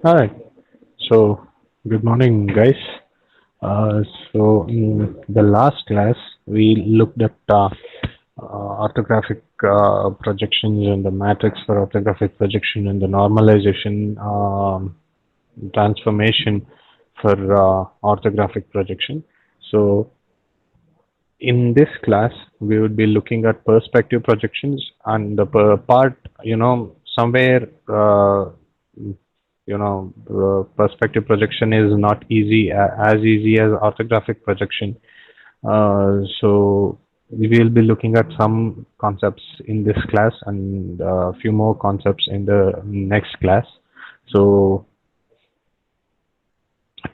Hi. So, good morning, guys. In the last class, we looked at orthographic projections and the matrix for orthographic projection and the normalization transformation for orthographic projection. So, in this class, we would be looking at perspective projections and the part, somewhere. Perspective projection is not easy as easy as orthographic projection. So we will be looking at some concepts in this class and a few more concepts in the next class. So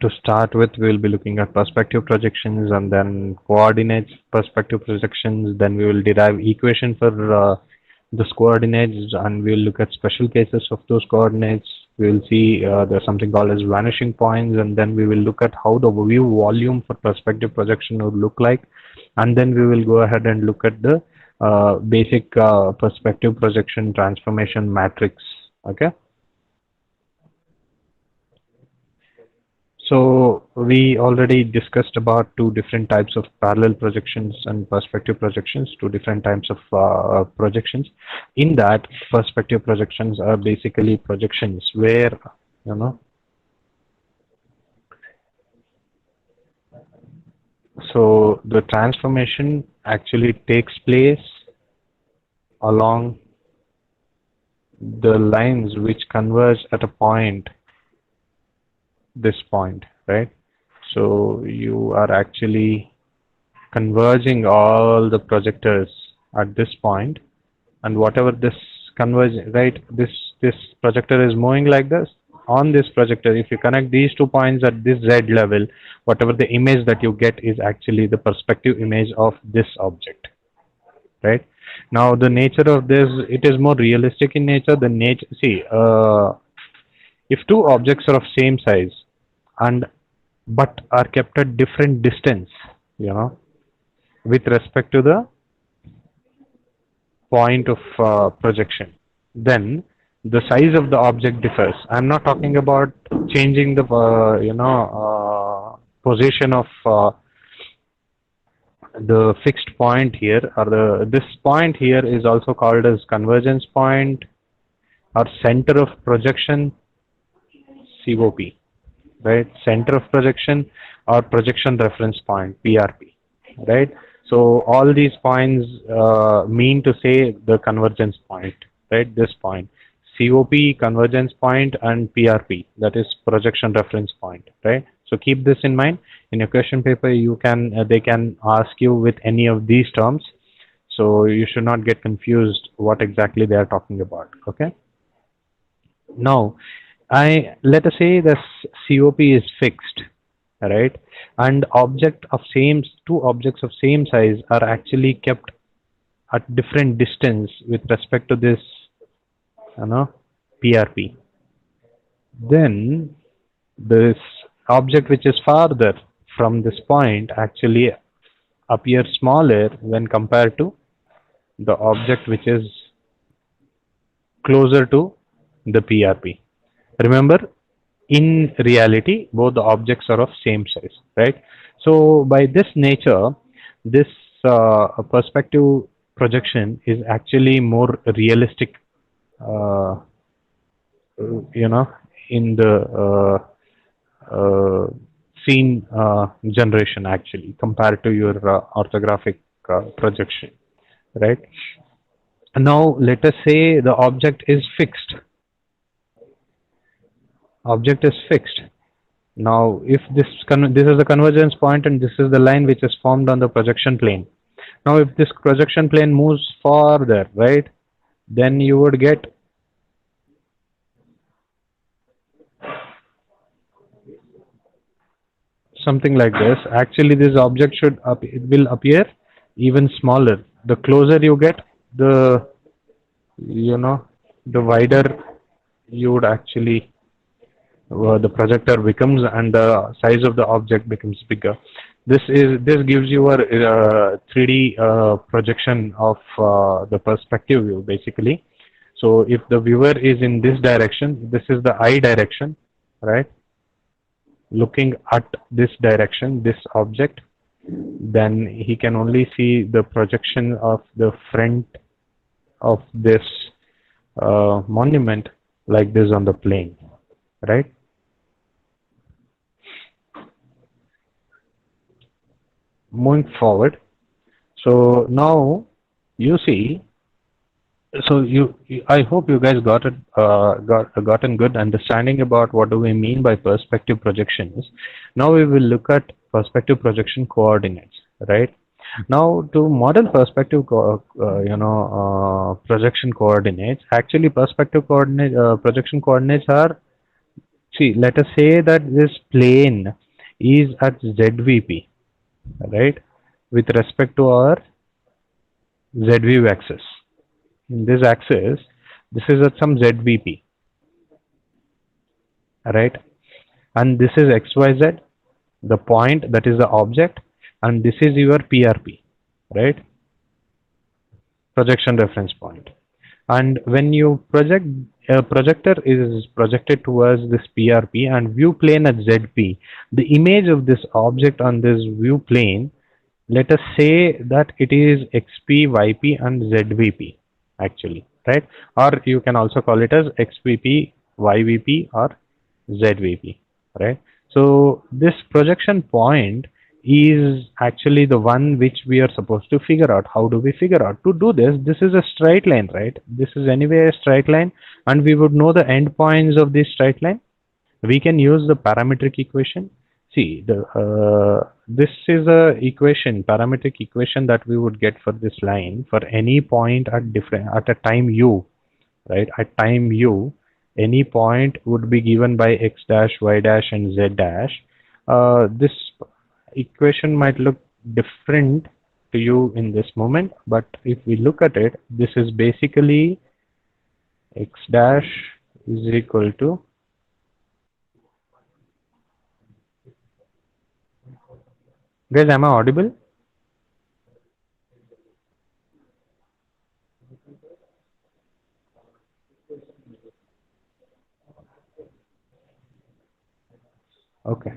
to start with, we'll be looking at perspective projections and then coordinates perspective projections. Then we will derive equation for those coordinates, and we'll look at special cases of those coordinates. We'll see there's something called as vanishing points, and then we will look at how the view volume for perspective projection would look like, and then we will go ahead and look at the basic perspective projection transformation matrix. Okay. So we already discussed about two different types of parallel projections and perspective projections, two different types of projections. In that, perspective projections are basically projections where, you know, so the transformation actually takes place along the lines which converge at a point, this point, right? So you are actually converging all the projectors at this point, and whatever this converge, right, this projector is moving like this. On this projector, if you connect these 2 points at this z level, whatever the image that you get is actually the perspective image of this object, right? Now the nature of this, it is more realistic in nature. The nature, see, if two objects are of same size and but are kept at different distance, you know, with respect to the point of projection, then the size of the object differs. I'm not talking about changing the position of the fixed point here, or the this point here is also called as convergence point or center of projection, COP, right? Center of projection or projection reference point, PRP, right? So all these points mean to say the convergence point, right? This point, COP, convergence point, and PRP, that is projection reference point, right? So keep this in mind. In your question paper, you can they can ask you with any of these terms. So you should not get confused what exactly they are talking about. Okay. Now, I let us say this COP is fixed, right? And object of same two objects of same size are actually kept at different distance with respect to this, PRP. Then this object which is farther from this point actually appears smaller when compared to the object which is closer to the PRP. Remember, in reality, both the objects are of same size, right? So by this nature, this perspective projection is actually more realistic, uh, you know, in the scene generation actually compared to your orthographic projection, right? Now let us say the object is fixed. Object is fixed. Now, if this is the convergence point and this is the line which is formed on the projection plane. Now, if this projection plane moves farther, right, then you would get something like this. Actually, this object it will appear even smaller. The closer you get, the you know, the wider you would actually the projector becomes, and the size of the object becomes bigger. This gives you a 3D projection of the perspective view basically. So if the viewer is in this direction, this is the eye direction, right? Looking at this direction, this object, then he can only see the projection of the front of this monument like this on the plane, right? Moving forward, so now you see, so I hope you guys got it, gotten good understanding about what do we mean by perspective projections. Now we will look at perspective projection coordinates, right? Now to model perspective, projection coordinates. Actually, perspective coordinate projection coordinates are, see, let us say that this plane is at ZVP, right? With respect to our ZV axis. In this axis, this is at some ZVP, right? And this is XYZ, the point, that is the object, and this is your PRP, right? Projection reference point. And when you project, a projector is projected towards this PRP and view plane at ZP, the image of this object on this view plane, let us say that it is XP, YP and ZVP actually, right? Or you can also call it as XVP, YVP or ZVP, right? So this projection point is actually the one which we are supposed to figure out. How do we figure out? To do this, this is a straight line, right? This is anyway a straight line, and we would know the endpoints of this straight line. We can use the parametric equation. See, this is a equation, parametric equation that we would get for this line for any point at a time u, right? At time u, any point would be given by x dash, y dash, and z dash. This equation might look different to you in this moment, but if we look at it, this is basically x dash is equal to, guys, am I audible? Okay.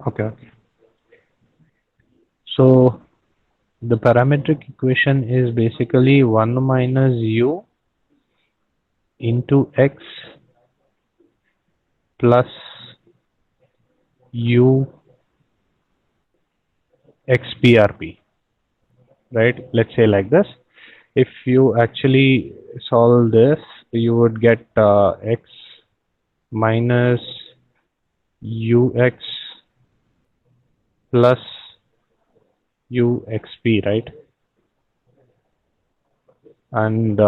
Okay. So the parametric equation is basically 1 minus u into x plus u xprp, right? Let's say like this. If you actually solve this, you would get x minus ux plus uxp, right? And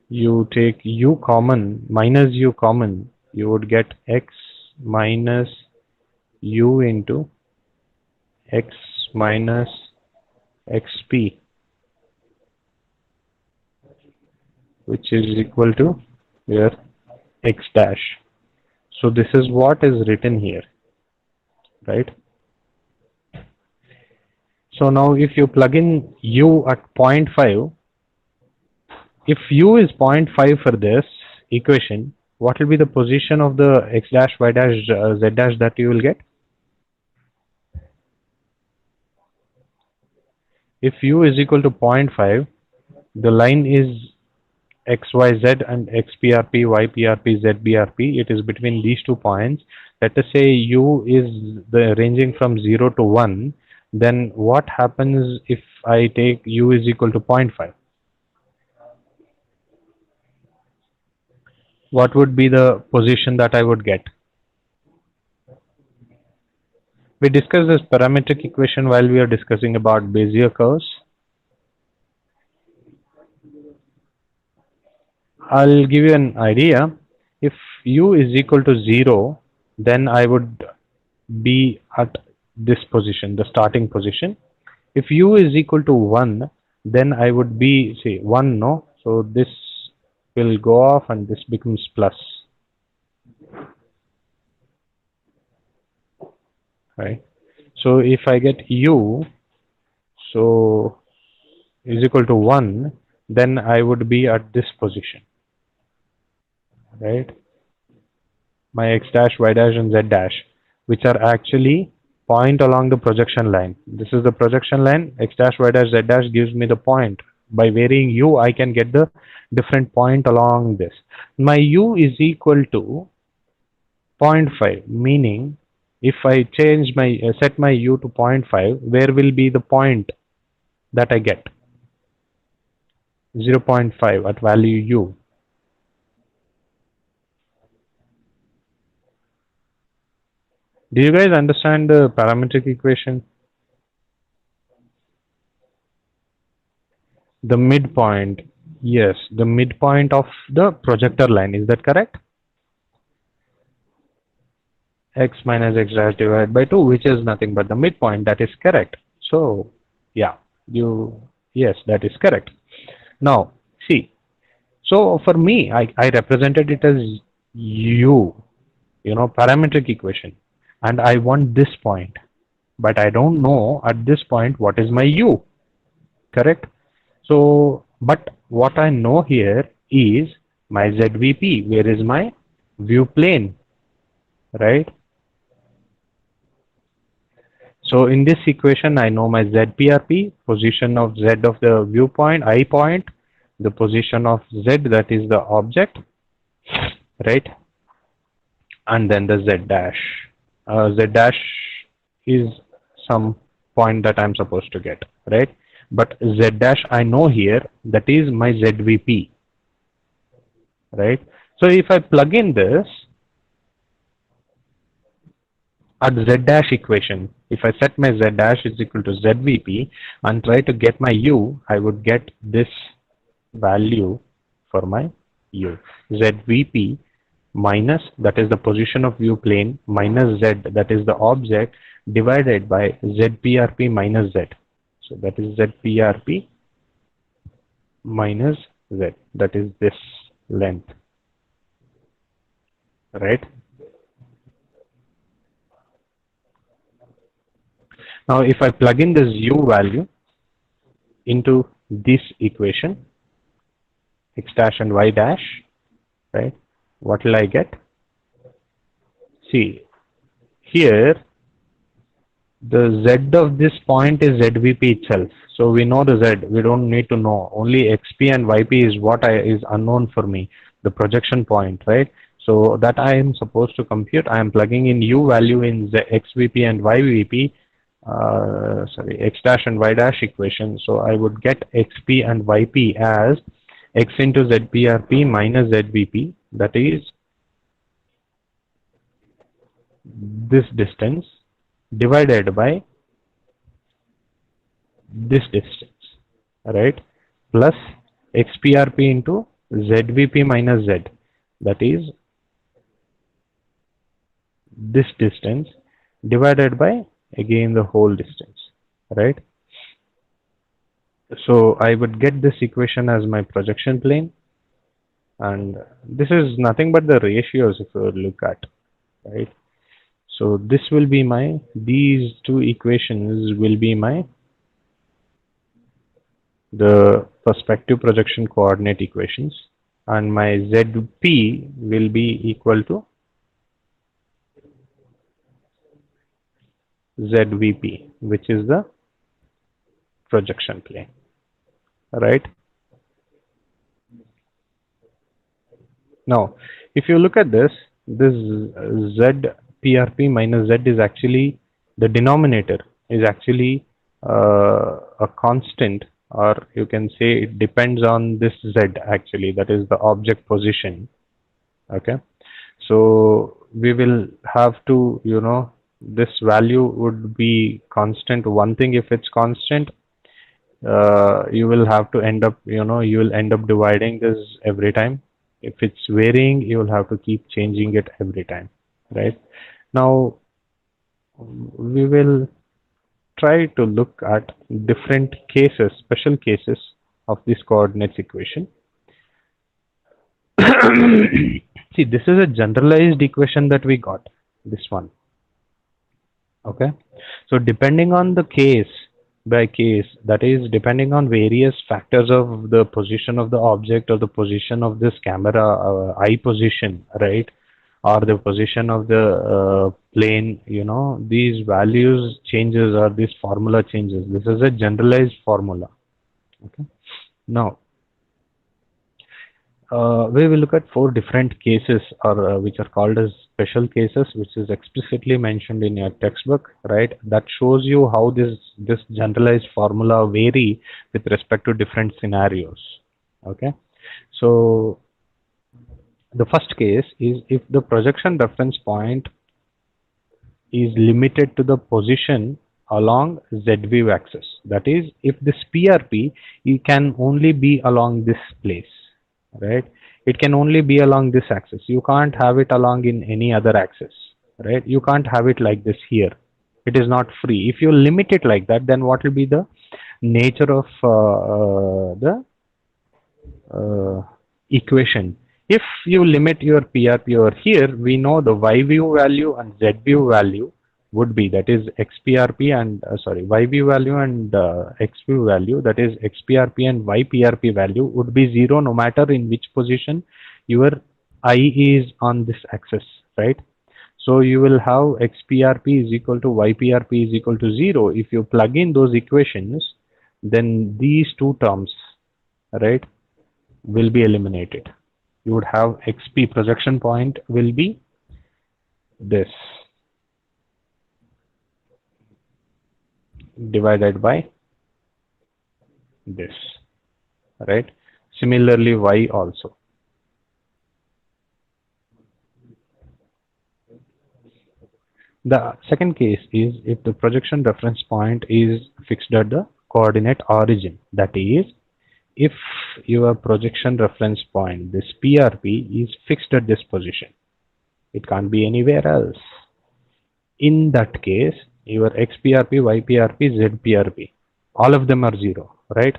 you take u common, minus u common, you would get x minus u into x minus xp, which is equal to here x dash. So this is what is written here, right? So now if you plug in u at 0.5, if u is 0.5 for this equation, what will be the position of the x dash, y dash, z dash that you will get? If u is equal to 0.5, the line is XYZ and XPRP, YPRP, ZBRP. It is between these 2 points. Let us say u is ranging from 0 to 1. Then what happens if I take u is equal to 0.5? What would be the position that I would get? We discussed this parametric equation while we are discussing about Bezier curves. I'll give you an idea. If u is equal to 0, then I would be at this position, the starting position. If u is equal to 1, then I would be, say, 1, no? So this will go off and this becomes plus. Right? So if I get u, so is equal to 1, then I would be at this position. right? My x dash, y dash, and z dash, which are actually point along the projection line. This is the projection line. X dash, y dash, z dash gives me the point. By varying u, I can get the different point along this. My u is equal to zero point 0.5, meaning if I change my set my u to 0.5, where will be the point that I get? 0.5 at value u. Do you guys understand the parametric equation? The midpoint, yes, the midpoint of the projector line, is that correct? X minus x dash divided by 2, which is nothing but the midpoint. That is correct. So yeah, yes, that is correct. Now see, so for me, I represented it as u, parametric equation, and I want this point, but I don't know at this point what is my u, correct? So, but what I know here is my ZVP, where is my view plane, right? So in this equation, I know my ZPRP, position of Z of the viewpoint, I point, the position of Z, that is the object, right? And then the Z dash. Z dash is some point that I'm supposed to get, right? But Z dash I know here, that is my ZVP, right? So if I plug in this at Z dash equation, if I set my Z dash is equal to ZVP and try to get my U, I would get this value for my U. ZVP minus, that is the position of view plane, minus Z, that is the object, divided by ZPRP minus Z. So that is ZPRP minus Z, that is this length, right? Now if I plug in this U value into this equation, x dash and y dash, right, what will I get? See, here the Z of this point is ZVP itself. So we know the Z, we don't need to know. Only XP and YP is what is unknown for me, the projection point, right? So that I am supposed to compute. I am plugging in U value in the XVP and YVP, X dash and Y dash equation. So I would get XP and YP as X into ZPRP minus ZVP, that is this distance divided by this distance, right, plus XPRP into ZVP minus Z, that is this distance divided by again the whole distance, right? So I would get this equation as my projection plane, and this is nothing but the ratios if you look at, right? So this will be my, these two equations will be my the perspective projection coordinate equations, and my ZP will be equal to ZVP, which is the projection plane, right? Now, if you look at this ZPRP minus Z is actually, the denominator is actually a constant, or you can say it depends on this Z actually, that is the object position, okay? So we will have to, this value would be constant. One thing, if it's constant, you will have to end up, you will end up dividing this every time. If it's varying, you will have to keep changing it every time, right? Now we will try to look at different cases, special cases of this coordinates equation. See, this is a generalized equation that we got, this one, okay? So depending on the case, by case, that is depending on various factors of the position of the object or the position of this camera eye position, right? Or the position of the plane, you know, these values changes or this formula changes. This is a generalized formula. Okay. Now, we will look at four different cases, or which are called as special cases, which is explicitly mentioned in your textbook, right? That shows you how this generalized formula vary with respect to different scenarios. Okay, so the first case is if the projection reference point is limited to the position along z-view axis. That is, if this PRP, it can only be along this place, right? It can only be along this axis. You can't have it along in any other axis, right? You can't have it like this here. It is not free. If you limit it like that, then what will be the nature of the equation? If you limit your PRP over here, we know the y view value and z view value would be, that is xPRP and y view value and x view value, that is xPRP and yPRP value would be 0 no matter in which position your eye is on this axis, right? So you will have xPRP is equal to yPRP is equal to 0. If you plug in those equations, then these two terms, right, will be eliminated. You would have XP projection point will be this divided by this, right? Similarly, Y also. The second case is if the projection reference point is fixed at the coordinate origin. That is, if your projection reference point, this PRP, is fixed at this position, it can't be anywhere else. In that case, your xPRP, yPRP, zPRP, all of them are 0, right?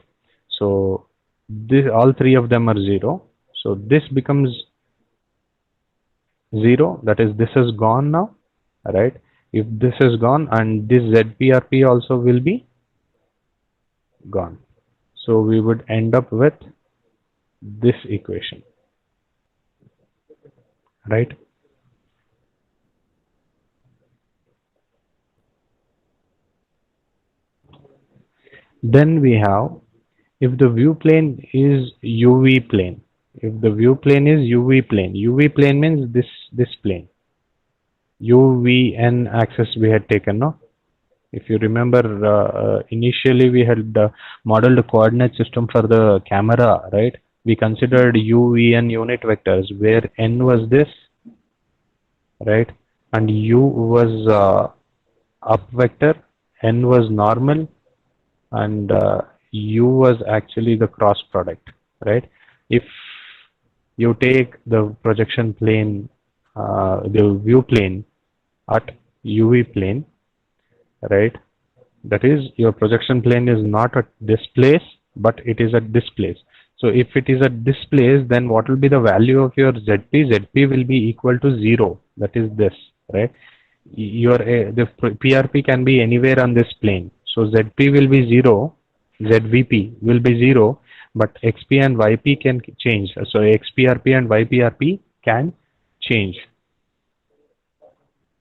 So this, all three of them are 0. So this becomes 0, that is this is gone now, right? If this is gone, and this zPRP also will be gone. So we would end up with this equation, right? Then we have, if the view plane is UV plane, if the view plane is UV plane means this plane, UVN axis we had taken, no? If you remember, initially we had modeled a coordinate system for the camera, right? We considered UVN unit vectors where N was this, right? And U was up vector, N was normal, and U was actually the cross product, right? If you take the projection plane, the view plane at UV plane, right? That is, your projection plane is not at this place, but it is at this place. So if it is at this place, then what will be the value of your ZP? ZP will be equal to 0. That is this, right? Your the PRP can be anywhere on this plane. So ZP will be 0, ZVP will be 0, but XP and YP can change. So XPRP and YPRP can change,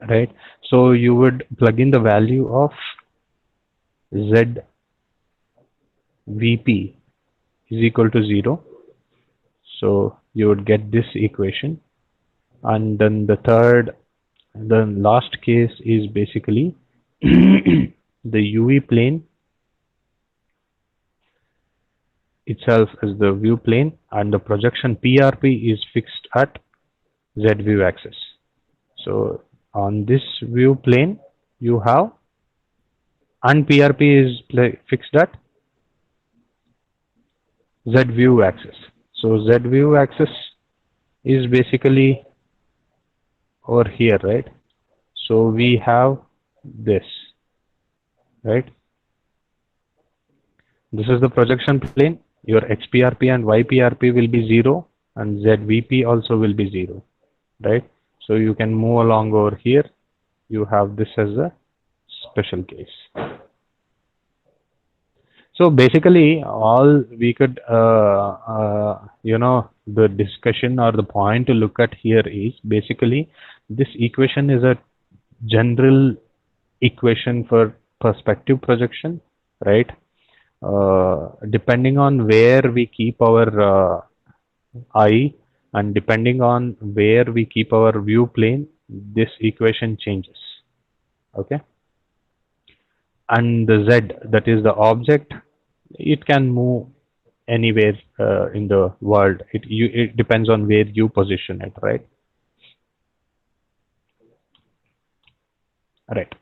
right? So you would plug in the value of ZVP is equal to 0. So you would get this equation. And then the last case is basically the UV plane itself is the view plane, and the projection PRP is fixed at Z view axis. So on this view plane you have, and PRP is fixed at Z view axis. So Z view axis is basically over here, right? So we have this, right? This is the projection plane. Your XPRP and YPRP will be 0, and ZVP also will be 0, right? So you can move along over here. You have this as a special case. So basically, all we could, the discussion or the point to look at here is basically this equation is a general equation for perspective projection, right? Depending on where we keep our eye and depending on where we keep our view plane, this equation changes. Okay, and the z, that is the object, it can move anywhere in the world. It depends on where you position it, right? Right.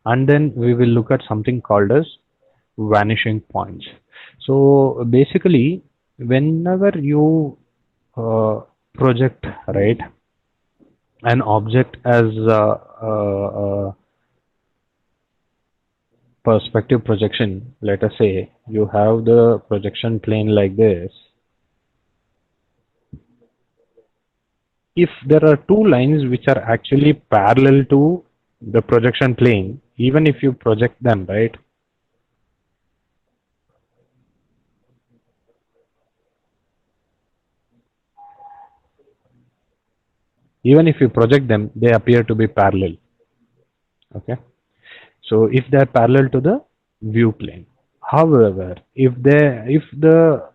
And then we will look at something called as vanishing points. So basically, whenever you project, right, an object as perspective projection, let us say you have the projection plane like this. If there are two lines which are actually parallel to the projection plane, even if you project them, right, even if you project them, they appear to be parallel. Okay, so if they are parallel to the view plane. However, if the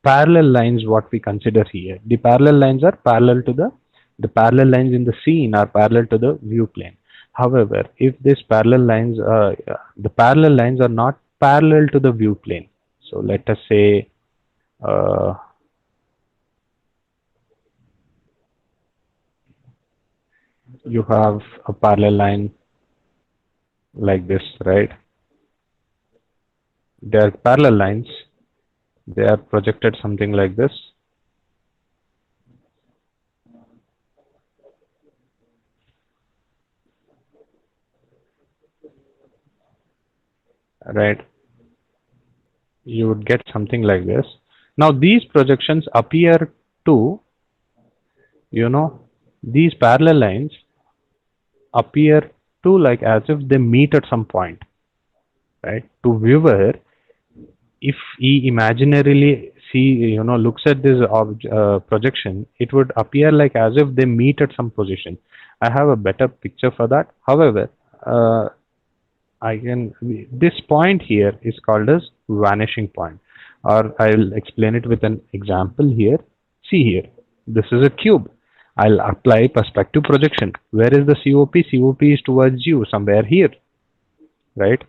parallel lines, what we consider here, the parallel lines are parallel to the parallel lines in the scene are parallel to the view plane. However, if these parallel lines the parallel lines are not parallel to the view plane, so let us say uh, you have a parallel line like this, right? They are parallel lines, they are projected something like this, right? You would get something like this. Now these projections appear to, you know, these parallel lines appear to like as if they meet at some point, right? To viewer, if he imaginarily looks at this projection, it would appear like as if they meet at some position. I have a better picture for that. However, uh, this point here is called as vanishing point, or I'll explain it with an example here. See here, this is a cube. I'll apply perspective projection. Where is the COP? COP is towards you, somewhere here, right?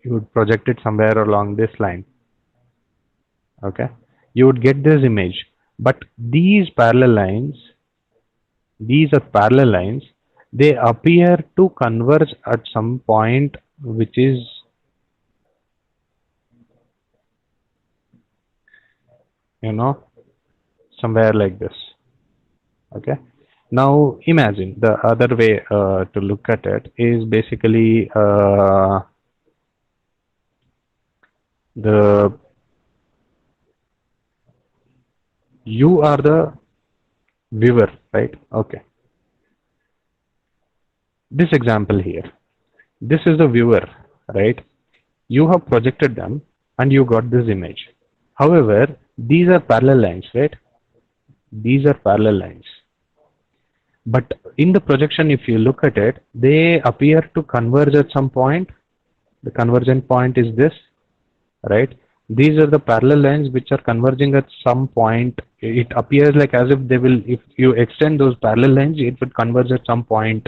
You would project it somewhere along this line. Okay, you would get this image. But these are parallel lines. They appear to converge at some point, which is, you know, somewhere like this. Okay, now imagine the other way to look at it is basically the you are the viewer, right? Okay, this example here, this is the viewer, right? You have projected them and you got this image. However, these are parallel lines, right? These are parallel lines. But in the projection, if you look at it, they appear to converge at some point. The convergent point is this, right? These are the parallel lines which are converging at some point. It appears like as if they will, if you extend those parallel lines, it would converge at some point,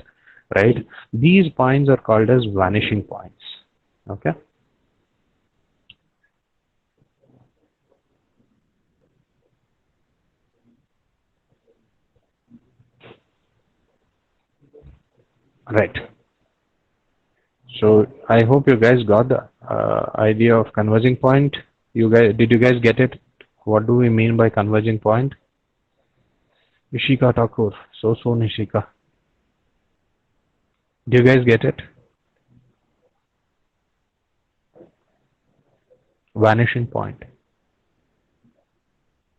right? These points are called as vanishing points. Okay. Right. So I hope you guys got the idea of converging point. Did you guys get it? What do we mean by converging point? Ishika Thakur, so Nishika. Do you guys get it? Vanishing point.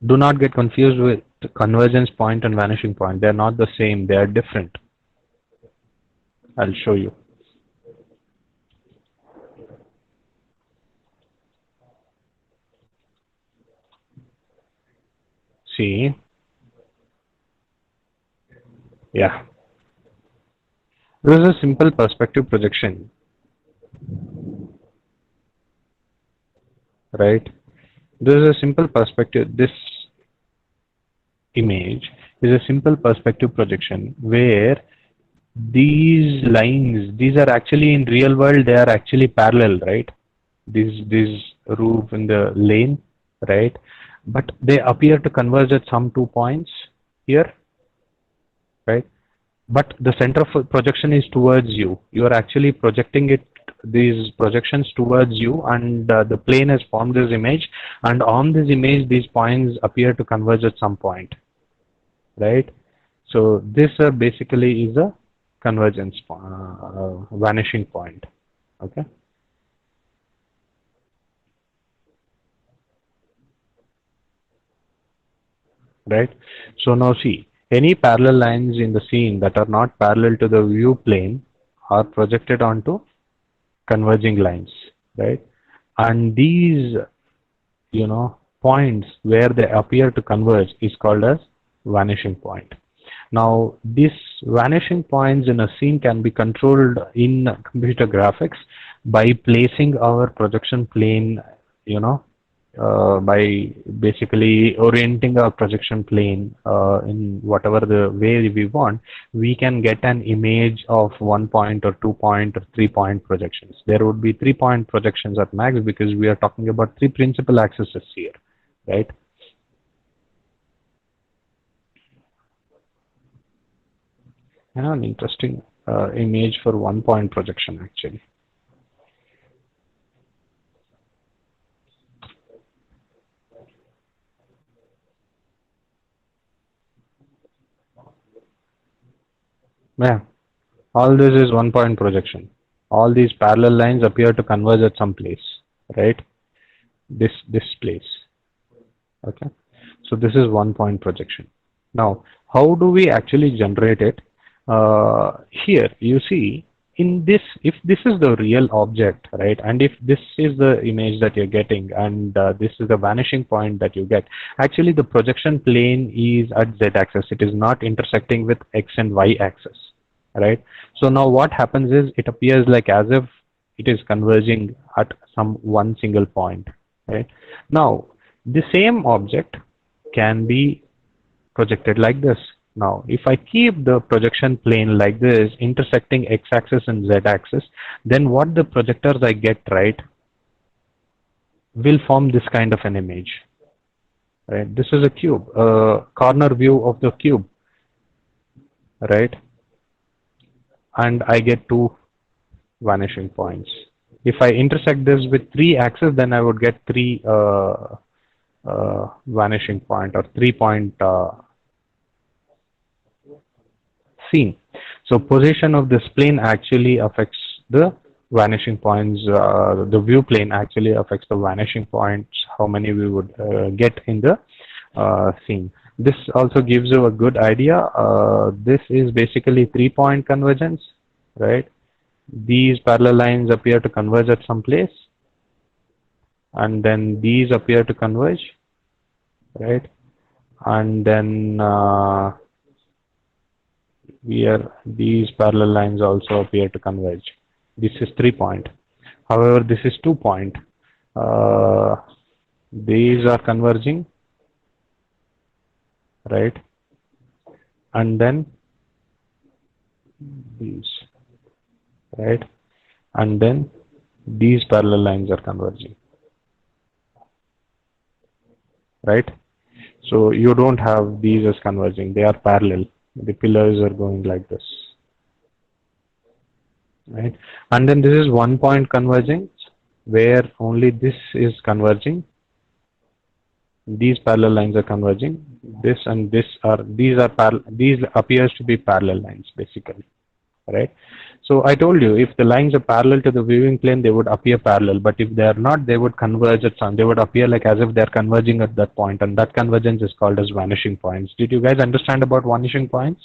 Do not get confused with convergence point and vanishing point. They are not the same. They are different. I'll show you. See, yeah, this is a simple perspective projection, right? This is a simple perspective. This image is a simple perspective projection where these lines, these are actually in real world, they are actually parallel, right? This roof in the lane, right? But they appear to converge at some 2 points here, right? But the center of projection is towards you. You are actually projecting it, these projections towards you, and the plane has formed this image, and on this image these points appear to converge at some point, right? So this basically is a convergence vanishing point. Okay, right? So now see, any parallel lines in the scene that are not parallel to the view plane are projected onto converging lines, right? And these, points where they appear to converge is called as vanishing point. Now, these vanishing points in a scene can be controlled in computer graphics by placing our projection plane, you know, by basically orienting our projection plane in whatever the way we want, we can get an image of 1 point or 2 point or 3 point projections. There would be 3 point projections at max because we are talking about three principal axes here, right? An interesting image for 1 point projection actually. Yeah, all this is 1 point projection. All these parallel lines appear to converge at some place, right? This place. Okay, so this is 1 point projection. Now, how do we actually generate it? Here you see, in this, if this is the real object, right, and if this is the image that you're getting, and this is the vanishing point that you get, actually the projection plane is at z-axis. It is not intersecting with x and y axis, right? So now what happens is it appears like as if it is converging at some one single point, right? Now, the same object can be projected like this. Now, if I keep the projection plane like this, intersecting x-axis and z-axis, then what the projectors I get, right, will form this kind of an image, right? This is a cube, a corner view of the cube, right? And I get two vanishing points. If I intersect this with three axes, then I would get three vanishing point or 3 point scene. So position of this plane actually affects the vanishing points. The view plane actually affects the vanishing points, how many we would get in the scene. This also gives you a good idea. This is basically 3 point convergence, right? These parallel lines appear to converge at some place, and then these appear to converge, right? And then here these parallel lines also appear to converge. This is 3 point. However, this is 2 point. Uh, these are converging, right? And then these, right? And then these parallel lines are converging, right? So you don't have these as converging, they are parallel. The pillars are going like this, right? And then this is 1 point converging where only this is converging. These parallel lines are converging. This and this are, these appears to be parallel lines basically, right? So I told you, if the lines are parallel to the viewing plane, they would appear parallel, but if they are not, they would converge at some, they would appear like as if they are converging at that point, and that convergence is called as vanishing points. Did you guys understand about vanishing points?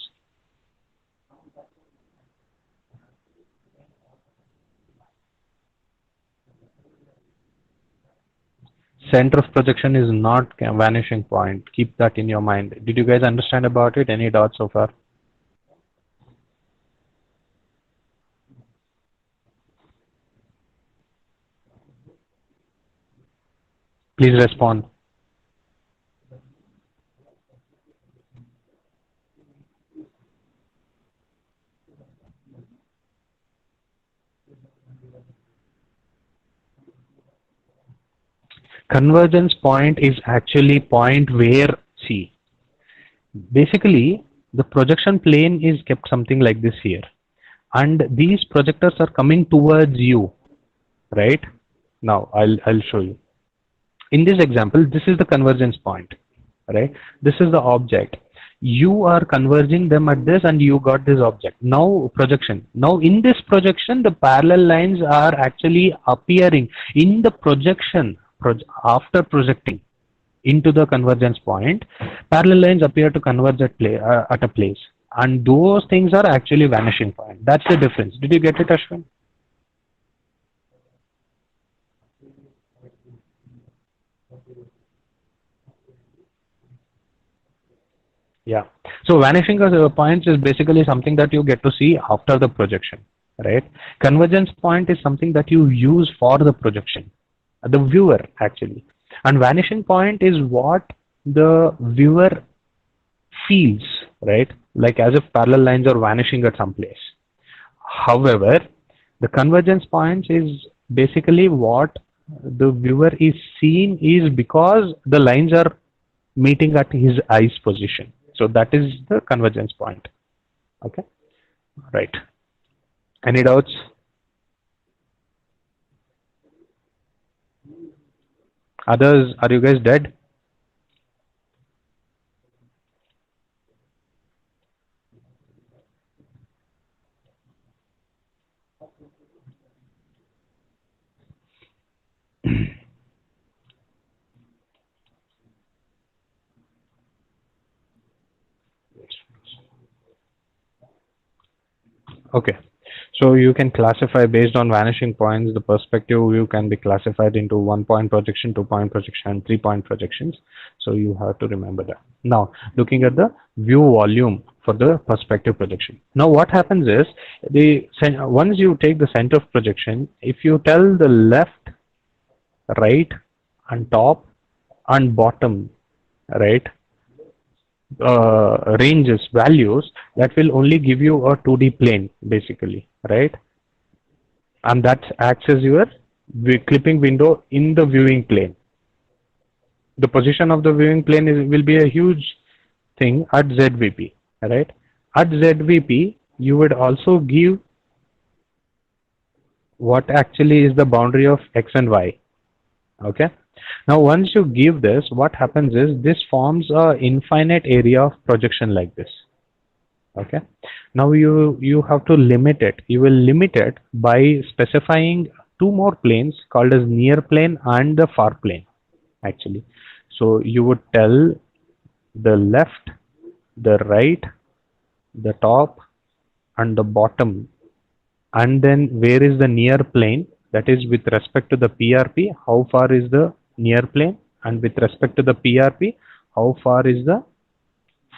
Center of projection is not vanishing point. Keep that in your mind. Did you guys understand about it? Any doubts so far? Please respond. Convergence point is actually point where, see, basically the projection plane is kept something like this here, and these projectors are coming towards you, right? Now I'll show you. In this example, this is the convergence point, right? This is the object. You are converging them at this and you got this object. Now projection. Now in this projection, the parallel lines are actually appearing in the projection. After projecting into the convergence point, parallel lines appear to converge at a place. And those things are actually vanishing point. That's the difference. Did you get it, Ashwin? Yeah. So vanishing points is basically something that you get to see after the projection, right? Convergence point is something that you use for the projection, the viewer actually. And vanishing point is what the viewer feels, right? Like as if parallel lines are vanishing at some place. However, the convergence points is basically what the viewer is seeing is because the lines are meeting at his eyes position. So that is the convergence point. Okay, right. Any doubts? Others, are you guys dead? Okay. So you can classify based on vanishing points. The perspective view can be classified into 1-point projection, 2-point projection, and 3-point projections. So you have to remember that. Now, looking at the view volume for the perspective projection. Now, what happens is once you take the center of projection, if you tell the left, right, and top and bottom, right, ranges values, that will only give you a 2D plane basically, right? And that acts as your clipping window in the viewing plane. The position of the viewing plane will be a huge thing at ZVP, right? At ZVP, you would also give what actually is the boundary of X and Y, okay? Now once you give this, what happens is this forms a infinite area of projection like this. Okay, now you have to limit it. You will limit it by specifying two more planes called as near plane and the far plane actually. So you would tell the left, the right, the top and the bottom, and then where is the near plane, that is with respect to the PRP, how far is the near plane, and with respect to the PRP, how far is the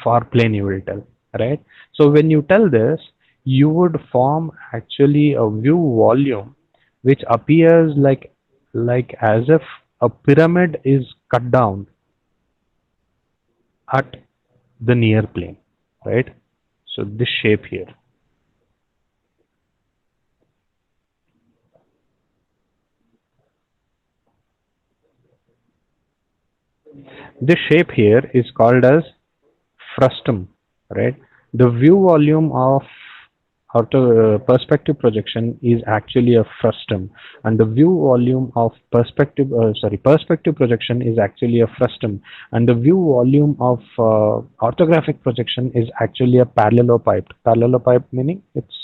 far plane, you will tell, right? So when you tell this, you would form actually a view volume which appears like as if a pyramid is cut down at the near plane, right? So this shape here. This shape here is called as frustum, right? The view volume of perspective projection is actually a frustum, and the view volume of perspective projection is actually a frustum, and the view volume of orthographic projection is actually a parallelopiped. Parallelopiped meaning it's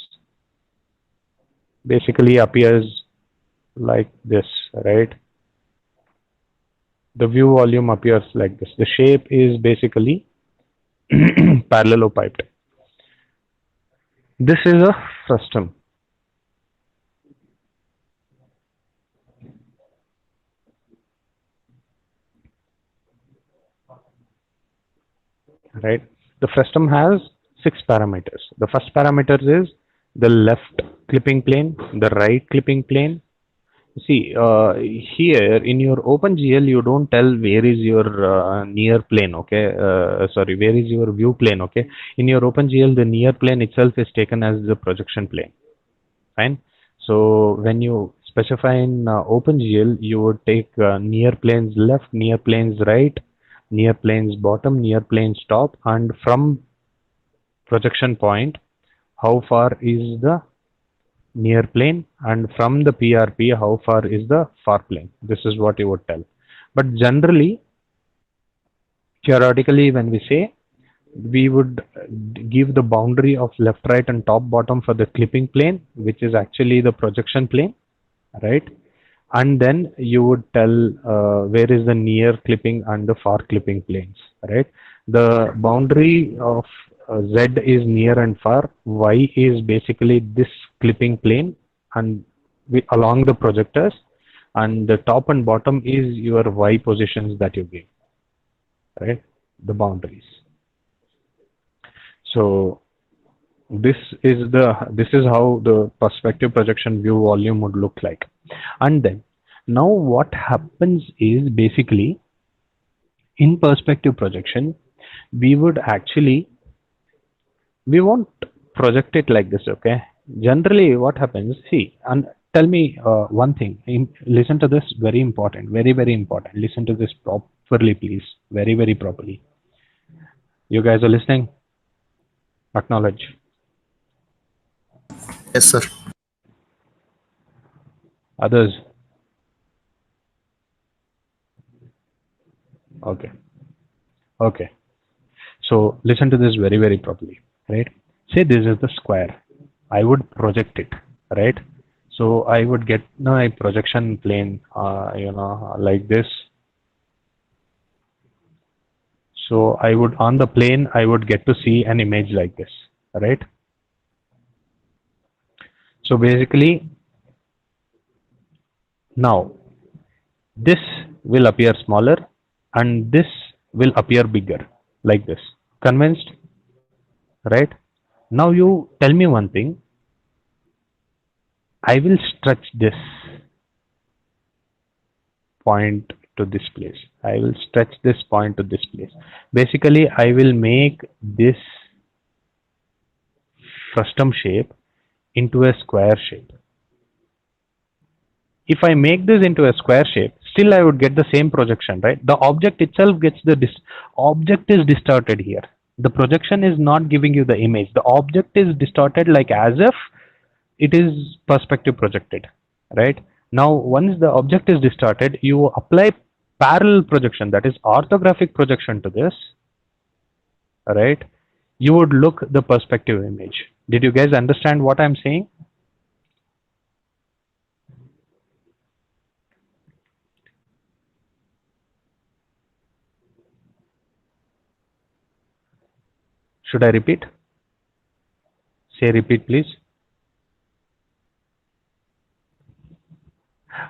basically appears like this, right? The view volume appears like this. The shape is basically parallelopiped. This is a frustum. right? The frustum has 6 parameters. The first parameter is the left clipping plane, the right clipping plane. See, here in your OpenGL, you don't tell where is your near plane, okay? Sorry, where is your view plane, okay? In your OpenGL, the near plane itself is taken as the projection plane, fine? So when you specify in OpenGL, you would take near planes left, near planes right, near planes bottom, near planes top, and from projection point, how far is the near plane, and from the PRP how far is the far plane. This is what you would tell. But generally, theoretically, when we say, we would give the boundary of left, right, and top, bottom for the clipping plane, which is actually the projection plane, right? And then you would tell where is the near clipping and the far clipping planes, right? The boundary of Z is near and far, Y is basically this clipping plane and along the projectors, and the top and bottom is your Y positions that you give, right? The boundaries. So this is how the perspective projection view volume would look like. And then now what happens is, basically in perspective projection, we won't project it like this, okay? Generally what happens, see, and tell me one thing, listen to this, very important, very important, listen to this properly please, very properly. You guys are listening? Acknowledge. Yes, sir. Others? Okay. Okay. So listen to this very properly, right? Say this is the square. I would project it, right? So I would get a projection plane, like this. So I would, on the plane, I would get to see an image like this, right? So basically, now this will appear smaller and this will appear bigger, like this. Convinced? Right? Now you tell me one thing. I will stretch this point to this place. I will stretch this point to this place. Basically, I will make this frustum shape into a square shape. If I make this into a square shape, still I would get the same projection, right? The object itself gets object is distorted here. The projection is not giving you the image. The object is distorted, like as if it is perspective projected, right? Now, once the object is distorted, you apply parallel projection, that is orthographic projection to this, right? You would look the perspective image. Did you guys understand what I'm saying? Should I repeat? Say repeat, please.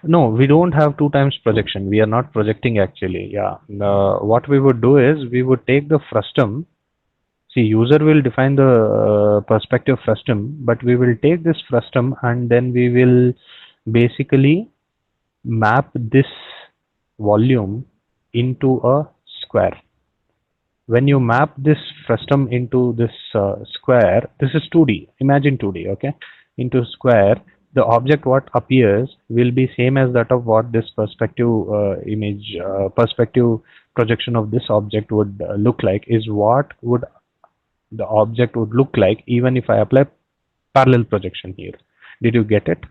No, we don't have 2 times projection. We are not projecting actually. Yeah. What we would do is, we would take the frustum. See, user will define the perspective frustum, but we will take this frustum and then we will basically map this volume into a square. When you map this frustum into this square, this is 2D, imagine 2D, okay, into square, the object what appears will be same as that of what this perspective perspective projection of this object would look like, is what would the object would look like even if I apply parallel projection here. Did you get it?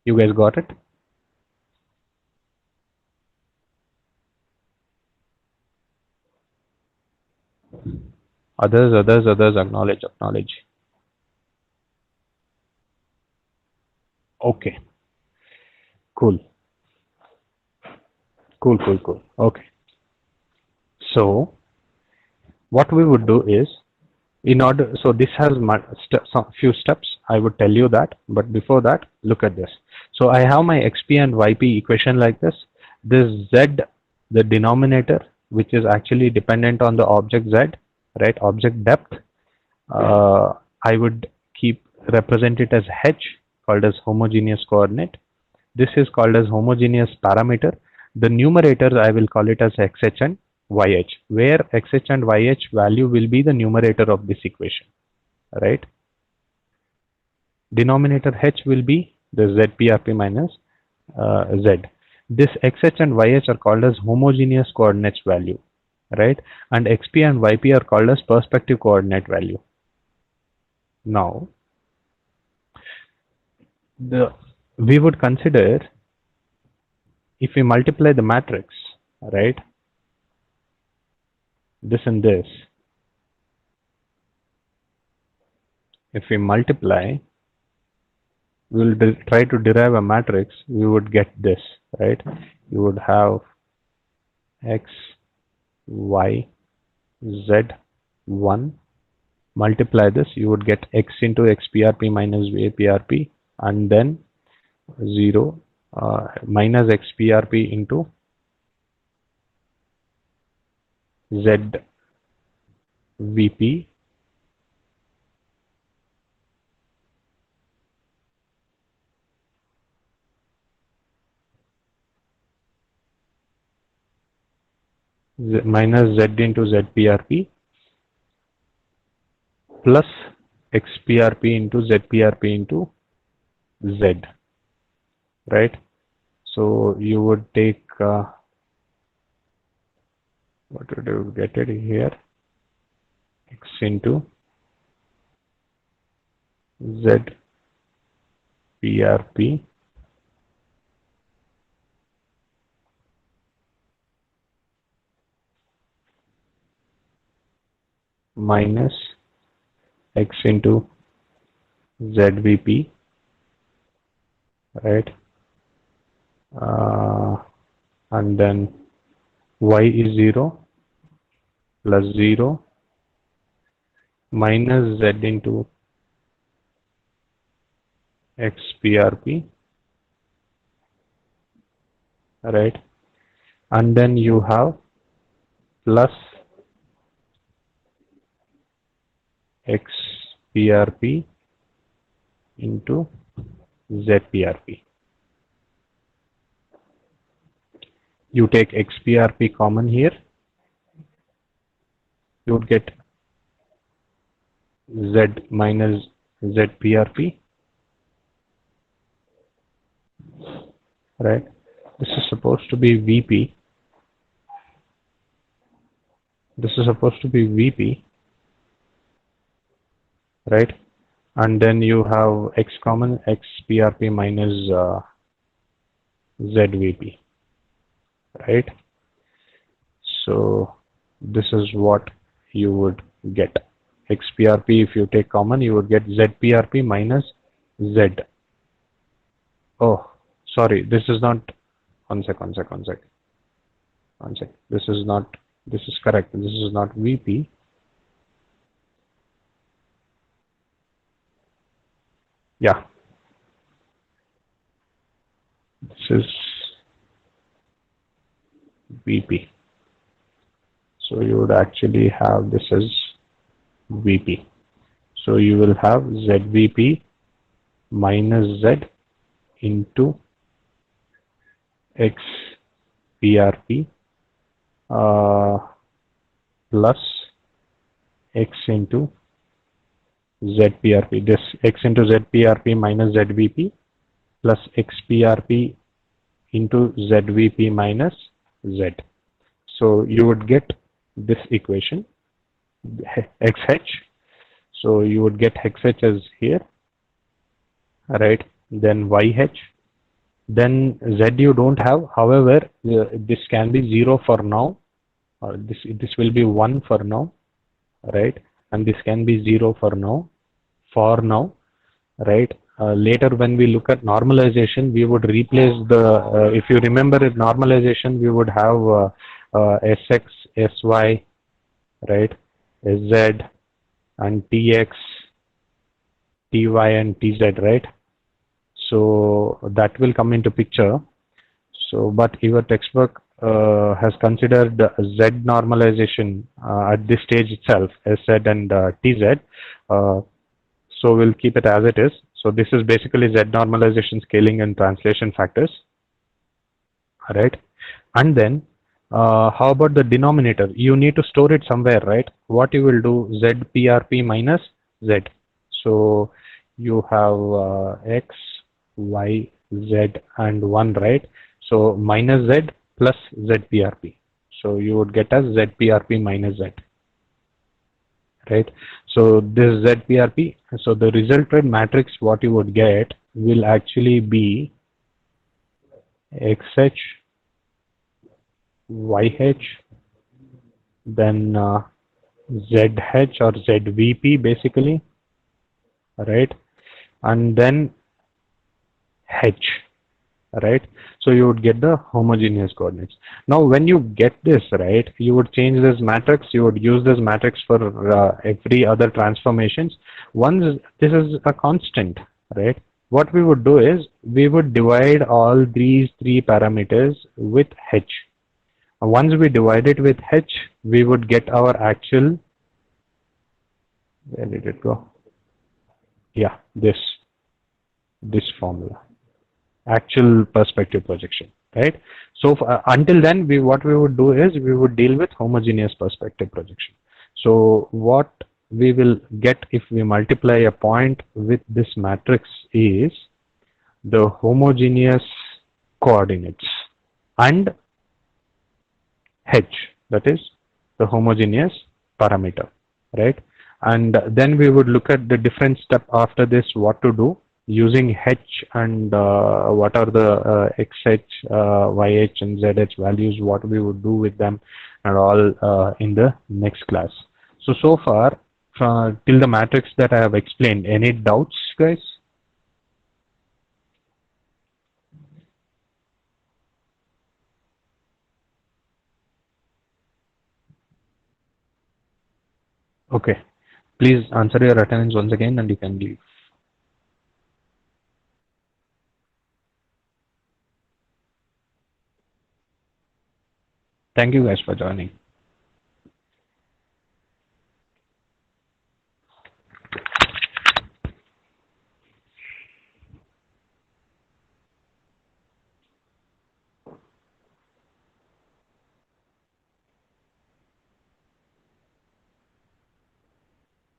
You guys got it? Others acknowledge. Okay, cool. Okay, so what we would do is, in order, so this has some few steps, I would tell you that, but before that, look at this. So I have my XP and YP equation like this. This Z the denominator, which is actually dependent on the object z, right, object depth, I would keep represent it as h, called as homogeneous coordinate. This is called as homogeneous parameter. The numerators I will call it as xh and yh, where xh and yh value will be the numerator of this equation, right? Denominator h will be the zprp minus z. This xh and yh are called as homogeneous coordinates value, right? And xp and yp are called as perspective coordinate value. Now, we would consider, if we multiply the matrix, right, this and this, if we multiply, we will try to derive a matrix, we would get this, right? You would have x, y, z, 1, multiply this, you would get x into xprp minus aprp, and then 0 minus xprp into zvp minus z into zprp plus xprp into zprp into z, right? So you would take what would you get it here, x into zprp minus x into zvp, right? And then y is 0 plus 0 minus z into xprp, right? And then you have plus xprp into zprp. You take xprp common here, you would get z minus zprp, right? This is supposed to be vp, this is supposed to be vp, right? And then you have x common, xprp minus zvp, right? So this is what you would get. xprp, if you take common, you would get zprp minus z. Oh, sorry, this is not, one sec. This is not, this is correct, this is not vp. Yeah, this is vp. So you would actually have this as vp. So you will have zvp minus z into xprp plus x into zprp. This x into zprp minus zvp plus xprp into zvp minus z. So you would get this equation xh. So you would get xh as here, right? Then yh, then z you don't have. However, this can be 0 for now, or this will be 1 for now, right? And this can be 0 for now, right? Later when we look at normalization, we would replace the, if you remember in normalization, we would have sx, sy, right, sz and tx, ty and tz, right? So that will come into picture. So but your textbook has considered Z normalization at this stage itself, SZ and TZ. So we'll keep it as it is. So this is basically Z normalization, scaling, and translation factors, right? And then how about the denominator? You need to store it somewhere, right? What you will do, ZPRP minus Z. So you have X, Y, Z, and 1, right? So minus Z plus ZPRP. So you would get as ZPRP minus Z, right? So this ZPRP, so the resultant matrix what you would get will actually be XH, YH, then ZH or ZVP basically, right? And then H, right? So you would get the homogeneous coordinates. Now when you get this, right, you would change this matrix, you would use this matrix for every other transformations. Once this is a constant, right, what we would do is we would divide all these three parameters with H. Once we divide it with H, we would get our actual, where did it go? Yeah, this formula, actual perspective projection, right? So until then, what we would do is we would deal with homogeneous perspective projection. So what we will get if we multiply a point with this matrix is the homogeneous coordinates and H, that is the homogeneous parameter, right? And then we would look at the different step after this, what to do using H and what are the XH, YH and ZH values, what we would do with them and all in the next class. So far, till the matrix that I have explained, any doubts, guys? Okay. Please answer your attendance once again and you can leave. Thank you guys for joining.